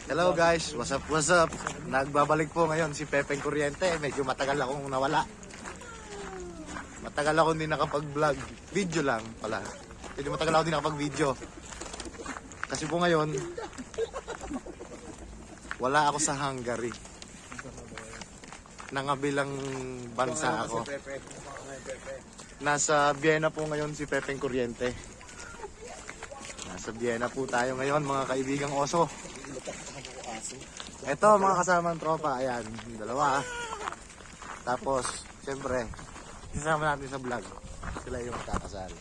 Hello guys, what's up, what's up? Nagbabalik po ngayon si Pepeng Kuryente. Medyo matagal akong nawala. Matagal ako hindi nakapag-vlog. Video lang pala. Medyo matagal ako hindi nakapag-video. Kasi po ngayon, wala ako sa Hungary. Nangabilang bansa ako. Nasa Vienna po ngayon si Pepeng Kuryente. Nasa Vienna po tayo ngayon mga kaibigang oso. Ito mga kasamang tropa, ayan, dalawa. Tapos, siyempre, isasama natin sa vlog. Sila yung kakasal.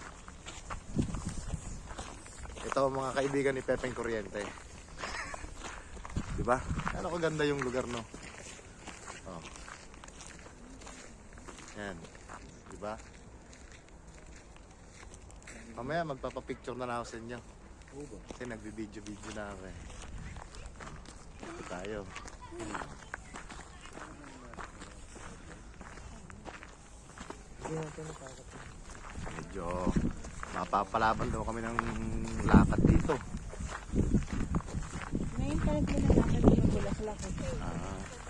Ito mga kaibigan ni Pepeng Kuryente. Diba? Ano kaganda yung lugar, no? Oh. Yan. Diba? Mamaya magpapapicture na ako sa inyo. Kasi nagbibideo-video na ako eh. Ito tayo. Medyo mapapalaban daw kami ng lakad dito. Ngayon pa naglalakad yung bulaklak ko.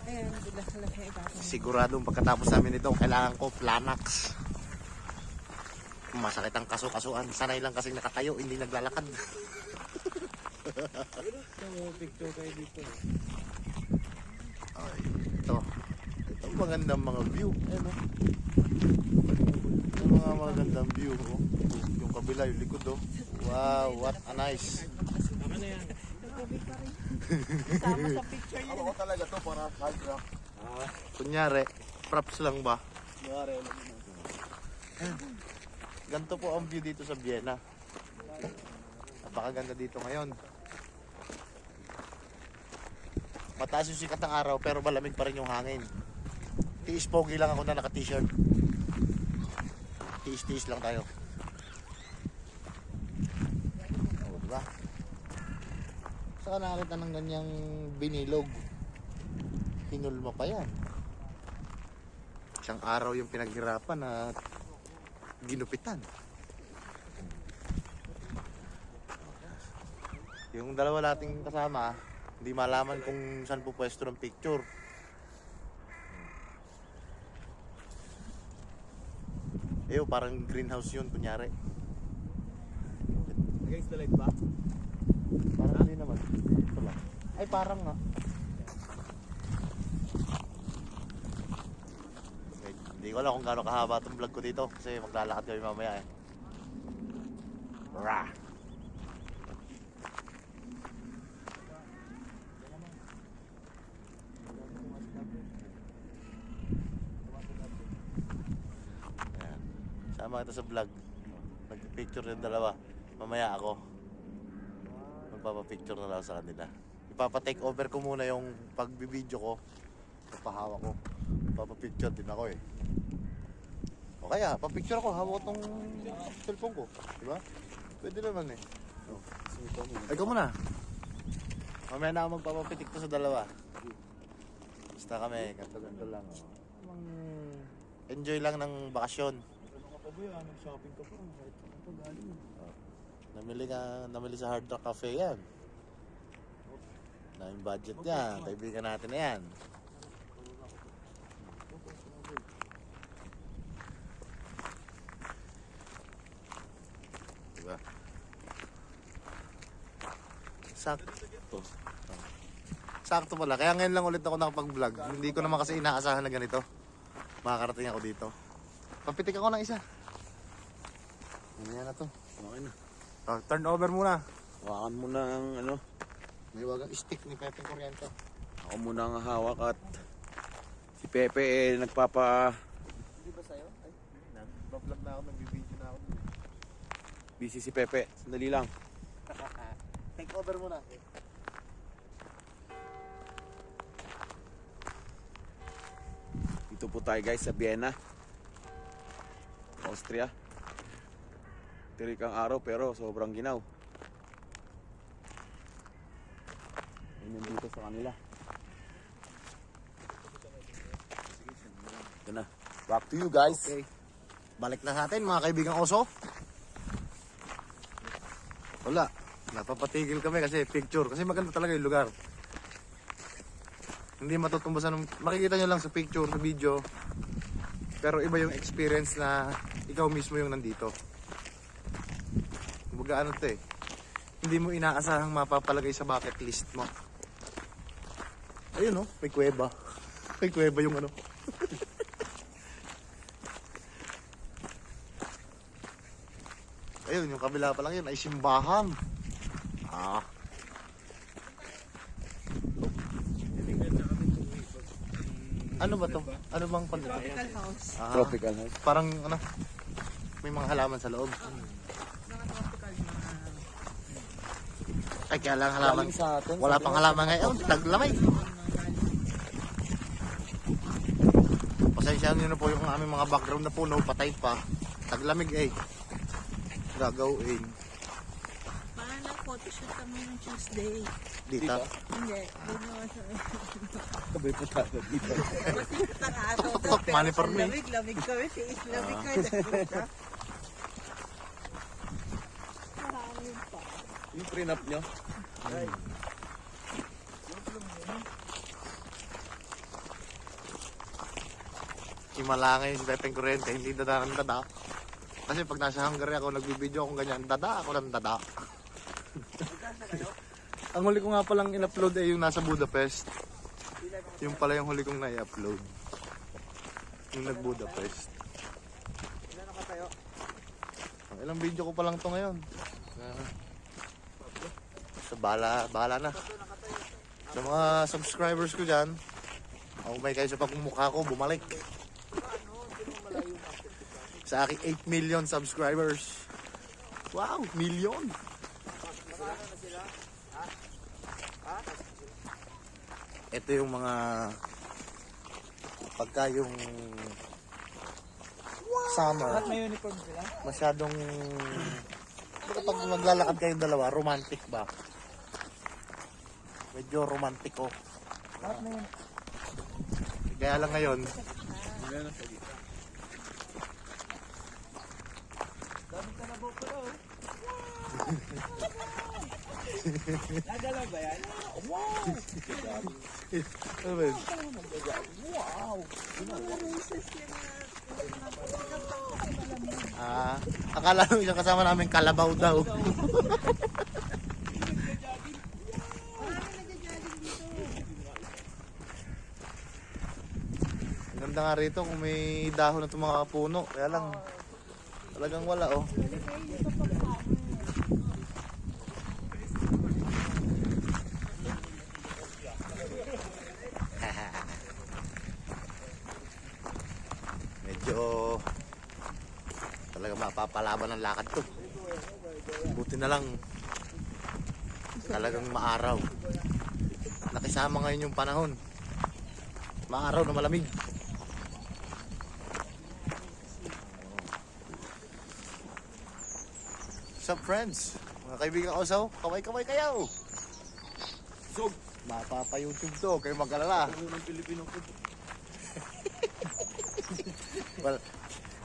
Ayan, bulaklak na itatapon. Siguradong pagkatapos namin ito, kailangan ko Planax. Masakit ang kaso-kasuan. Sanay lang kasing nakatayo, hindi naglalakad. Picture kayo dito. Ay, ito. Ito magandang mga view. Ayan o. Ito mga magandang view. Oh. Yung kabila, yung likod oh. Wow, what a nice. Tama na yan. Sama sa picture yun. Ako talaga to para hard rock. Kunyari, props lang ba? Ganito po ang view dito sa Vienna. Napakaganda dito ngayon. Mataas yung sikat ng araw pero malamig pa rin yung hangin. Tiis pogi lang ako na naka-t-shirt. Tiis-tiis lang tayo. O, diba? Saka nakakita ng ganyang binilog. Hinulma pa yan. Isang araw yung pinaghirapan at ginupitan. Yung dalawa nating kasama, hindi malaman kung saan po pwesto ng picture. Parang greenhouse yun, kunyari. Against the light ba? Parang hindi naman. Ito lang. Ay, parang nga. Okay, hindi ko alam kung gaano kahaba itong vlog ko dito kasi maglalakad kami mamaya eh. Rah! Ayan. Sama kita sa vlog. Nag-picture yung dalawa. Mamaya ako. Magpapapicture na lang sa kanila. Ipapa-take over ko muna yung pagbibideo ko. Papahawak ko. Ipapa-picture din ako eh. O kaya, papicture ako. Hawak tong cellphone ko. Diba? Pwede naman eh. Oh. Ay, ikaw muna. Mamaya na ako magpapapitik to sa dalawa. Basta kami, ganto-ganto lang. Enjoy lang ng bakasyon. Ano ka pa ba yan? Shopping ka pa. Kahit saan pa galing. Namili sa Hard Rock Cafe yan. Naming budget yan. Kaibigan natin na yan. Diba? Sakto. Sakto pala. Kaya ngayon lang ulit ako nakapag-vlog. Hindi ko naman kasi inaasahan na ganito. Makakarating ako dito. Papitik ako ng isa. Ano yan na to? Okay na. Turn over muna. Hawakan mo na ang ano. May wagang stick ni Pepeng Kuryente. Ako muna ang hawak at si Pepe eh nagpapa... Hindi ba sa'yo? Ay, nag-vlog na ako, nag-video na ako. Busy si Pepe. Sandali lang. Take over muna. Dito po tayo guys sa Vienna, Austria. Tirik ang araw pero sobrang ginaw. Yun dito sa kanila. Ito na. Back to you guys. Okay. Balik na sa atin mga kaibigang oso. Wala. Napapatigil kami kasi picture. Kasi maganda talaga yung lugar. Hindi matutumbasan. Makikita nyo lang sa picture, sa video. Pero iba yung experience na ikaw mismo yung nandito. Kumbaga ano to eh. Hindi mo inaasahang mapapalagay sa bucket list mo. Ayun oh, may kuweba. May kuweba yung ano. Ayun, yung kabila pa lang yun ay simbahan. Ah. Ano ba to? Ano bang pandito? Tropical house. Ah, Tropical house. parang ano, may mga halaman sa loob. Mga tropical na Ay, kaya lang halaman. Galing sa atin. Wala pang halaman ngayon. Taglamay. Pasensya nyo na po yung aming mga background na puno. Patay pa. Taglamig eh. Gagawin. paano photoshoot kami ng Tuesday. Dito. Hindi. Doon naman sa... Sabay po tayo dito. Tok, money for me. Lamig kami. Tiis lamig kami. Marami pa. Yung prenup nyo? Himalangay yung Pepeng Kurente. Hindi dada ng dada. Kasi pag nasa Hungary ako, nagbibideo akong ganyan. Dada ako ng dada. Ang huli ko nga palang in-upload ay yung nasa Budapest. Yung pala yung huli kong na-upload. Yung nag-Budapest. Ang ilang video ko pa lang to ngayon. So bahala na. Sa mga subscribers ko dyan, may kayo sa pagmumukha ko, bumalik. Sa aking 8 million subscribers. Wow, million! Ito yung mga pagka yung summer, May uniform sila? masyadong pag maglalakad kayong dalawa, romantic ba? Medyo romantiko. Kaya lang ngayon, Nagalaw ba yan? ano ba yun? Akala nung isang kasama namin kalabaw daw. Ang ganda nga rito kung may dahon na itong mga puno. Kaya lang, talagang wala oh. Medyo talaga mapapalaban ang lakad to. Buti na lang talagang maaraw. Nakisama ngayon yung panahon. Maaraw na malamig. What's up friends? Mga kaibigan ko sa kaway-kaway kayo. Zog! Mapapa-YouTube to, kayo mag-alala. Unang Pilipino food. Well,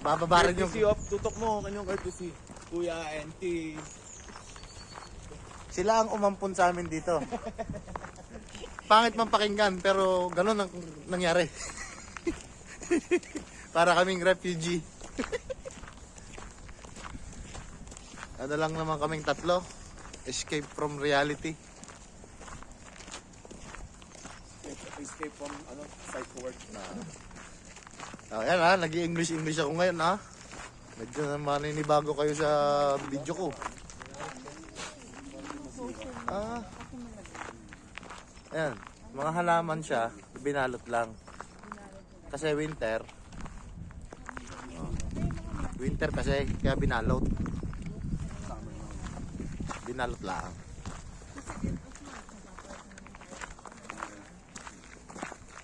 bababaran yung... Courtesy of tutok mo, kanyang courtesy. Kuya, NT. Sila ang umampun sa amin dito. Pangit man pakinggan, pero ganun ang nangyari. Para kaming refugee. Ano lang naman kaming tatlo. Escape from reality. Escape from psych ward na. Ayan ha, nag-i-English ako ngayon ha. Medyo naman maninibago kayo sa video ko. Ayan, mga halaman siya, binalot lang. Kasi winter. Winter kasi, kaya binalot. Binalot lang.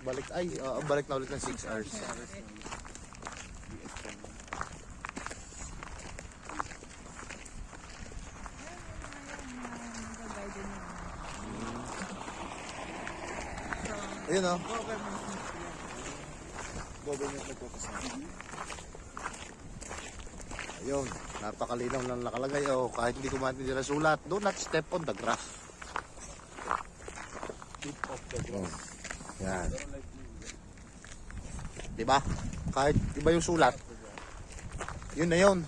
Balik na ulit ng 6 hours. Ayun o. Government nagpapasama. Ayun, napakalinaw lang nakalagay. Oh, kahit hindi ko maintindihan na sulat, do not step on the grass. Tip of the grass. Yan. Diba? Kahit iba yung sulat, yun na yun.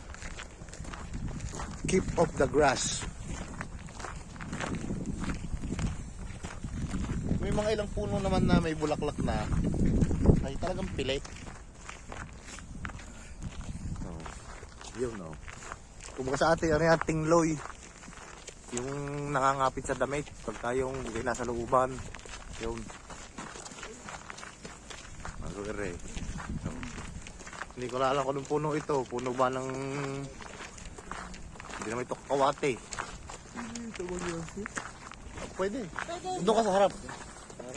Keep off the grass. May mga ilang puno naman na may bulaklak na ay talagang pilik. Oh, yun no. Kumbaga sa atin, ano yan, tingloy. Yung nakangapit sa damit pagka yung hindi nasa looban. Yun. Magre. So, hindi ko na alam kung anong puno ito. Puno ba ng... Hindi naman ito kawate. Pwede. Doon ka sa harap.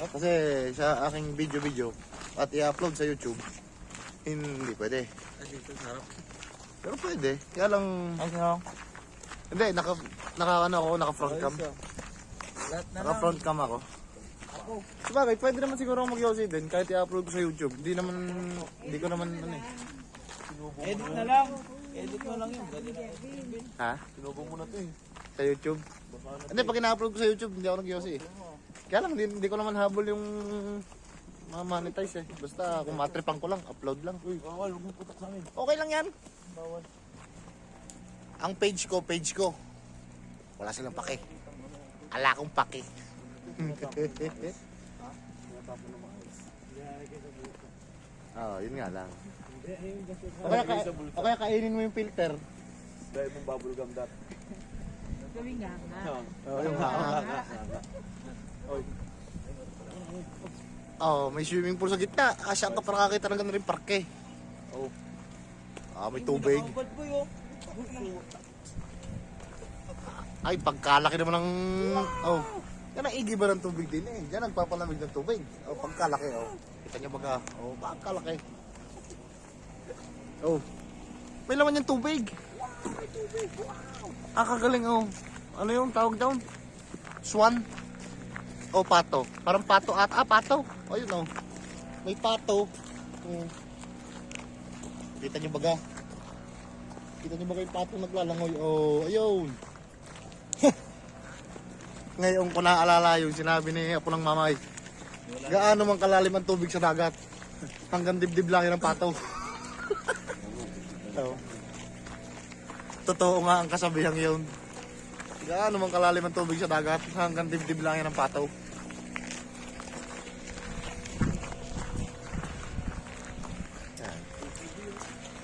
Kasi sa aking video at i-upload sa YouTube, hindi pwede. Pero pwede. Kaya lang... Hindi, naka front cam. Naka front cam ako. Sabagay, pwede naman siguro ako mag-yosi din kahit i-upload ko sa YouTube. Hindi ko naman ano eh. Edit na lang. Edit mo lang yun. Ha? Sinubong mo na to eh. Sa YouTube? Hindi, pag ina-upload ko sa YouTube, hindi ako nag-yosi eh. Kaya lang, hindi ko naman habol yung monetize eh. Basta kung matripan ko lang, upload lang. Uy, bawal. Huwag mo putak sa amin. Okay lang yan. Bawal. Ang page ko. Wala silang pake. Ala akong pake. Yun nga lang. O kaya kainin mo yung filter. Dahil mong bubble gum dat. Gawin nga nga. Yung may swimming pool sa gitna. Siya ka para kakita ng ganun rin parke. May tubig. Ay, pagkalaki naman ng... yan ang igiba ng tubig din eh. Yan nagpapalamig ng tubig. Pagkalaki, Kita niyo baga, pagkalaki. May laman yung tubig. Kagaling, Ano yung tawag doon? Swan? Pato. Parang pato at pato. Yun, May pato. Kita niyo baga. Kita niyo baga yung pato naglalangoy. Ayun. Ngayon ko naalala yung sinabi ni Apo ng Mamay. Gaano man kalalim ang tubig sa dagat? Hanggang dibdib lang yun ang pato. Totoo nga ang kasabihang yun. Gaano man kalalim ang tubig sa dagat? Hanggang dibdib lang yun ang pato.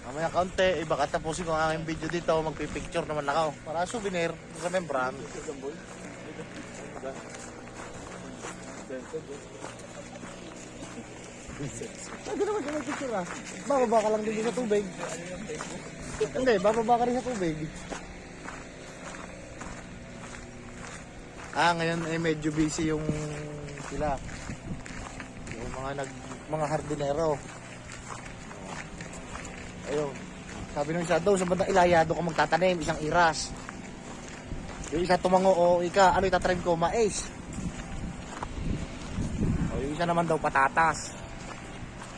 Mamaya kaunti, baka tapusin ko ang aking video dito, magpipicture naman ako para souvenir, remembrance. Pwede naman ka magpicture bababa ka lang din sa tubig. Hindi, bababa ka rin sa tubig. Ngayon ay medyo busy yung sila. Yung mga hardinero. Ayun. Sabi nung isa daw, sa bandang Ilaya, doon ka magtatanim, isang iras. Yung isa tumango, ano itatanim ko? Mais. Yung isa naman daw, patatas.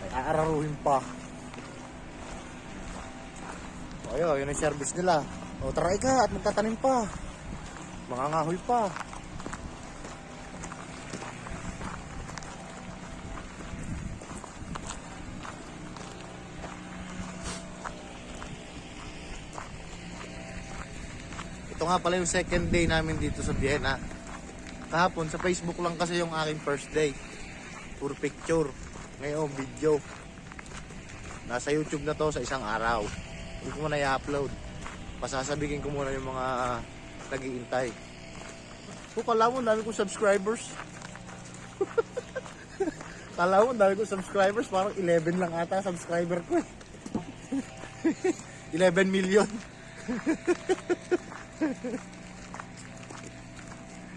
Ay, aararuhin pa. Ayun, yun ang service nila. Tara ka at magtatanim pa. Mangangahoy pa. Ito nga pala yung second day namin dito sa Vienna. Kahapon sa Facebook lang kasi yung aking first day. Puro picture. Ngayon video. Nasa YouTube na to sa isang araw. Hindi ko muna i-upload. Pasasabihin ko muna yung mga nag-iintay. Kala mo dami kong subscribers. Kala mo dami kong subscribers. Parang 11 lang ata subscriber ko. 11 million.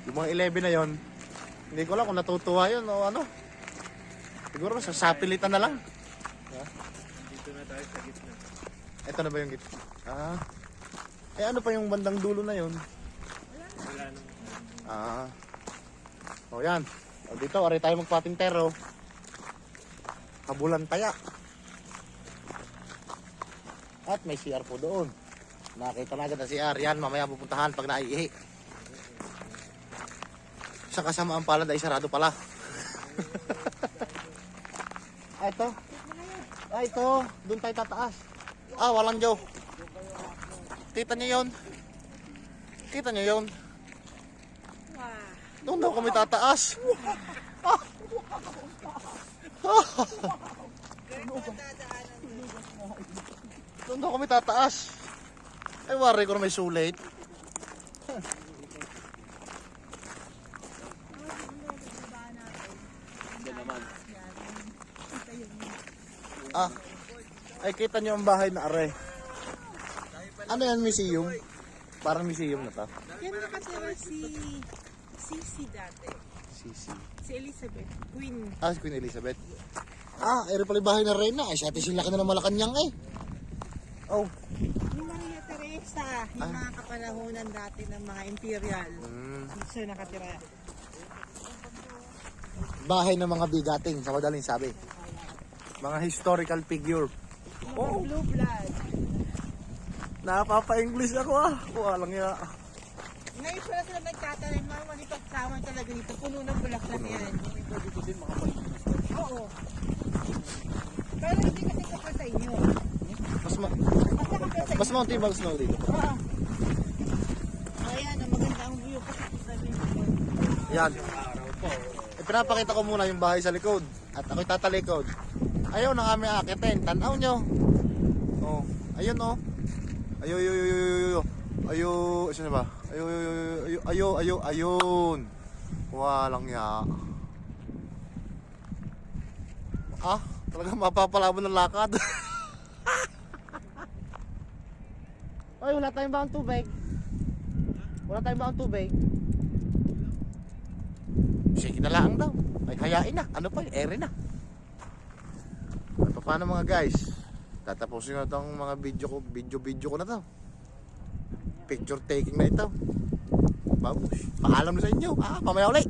Yung mga 11 na yon, hindi ko lang kung natutuwa yun o ano. Siguro sa sapilitan na lang. Dito na tayo sa gitna. Ito na ba yung gitna? Ano pa yung bandang dulo na yun? Wala nang... Yan. Dito, aray tayo magpatintero. Kabulan taya. At may CR po doon. Nakita na agad na CR. Yan, mamaya pupuntahan pag naiihi. Sa kasamaan pala, dahil sarado pala. Ah, ito. Ah, ito. Doon tayo tataas. Ah, walang Joe. Kita niyo yun? Kita niyo yun? Doon daw kami tataas. Doon daw kami tataas. Ay, wari ko na may sulit. Ah, ay kita niyo ang bahay na are. Ano yan, museum? Parang museum na to. Yan nakatira si Sisi dati. Sisi. Si Elizabeth. Queen. Ah, si Queen Elizabeth. Ah, ere pala yung bahay na Reyna. Ay, si ate sila ka na ng Malacanang eh. Oh. Yung Maria Teresa. Yung mga kapanahonan dati ng mga imperial. Dito siya nakatira. Bahay ng mga bigating, sa madaling sabi. Mga historical figure. Oh. Blue blood. Napapa-English ako ah. Walang ya. Ngayon pala sila nagtatanim. Mga malipagsama talaga dito. Puno ng bulaklak yan. Oo. Pero hindi kasi kapal sa inyo. Mas mountain ba snow dito? Oo. Ayan, ang maganda ang view kasi sabi mo. Yan. Pinapakita ko muna yung bahay sa likod. At ako'y tatalikod. Ayaw na kami akitin. Tanaw nyo. Oh. Ayun oh. Ayo. Isa na ba? Ayun. Walang ya. Ah, talagang mapapalaban ng lakad. Ay, wala tayong baong tubig. Wala tayong baong tubig. Sige na lang daw. Ay, hayain na. Ano pa? Ere na. At paano mga guys? Tatapusin na itong mga video ko na to. Picture taking na ito. Babush. Paalam na sa inyo. Mamaya ulit.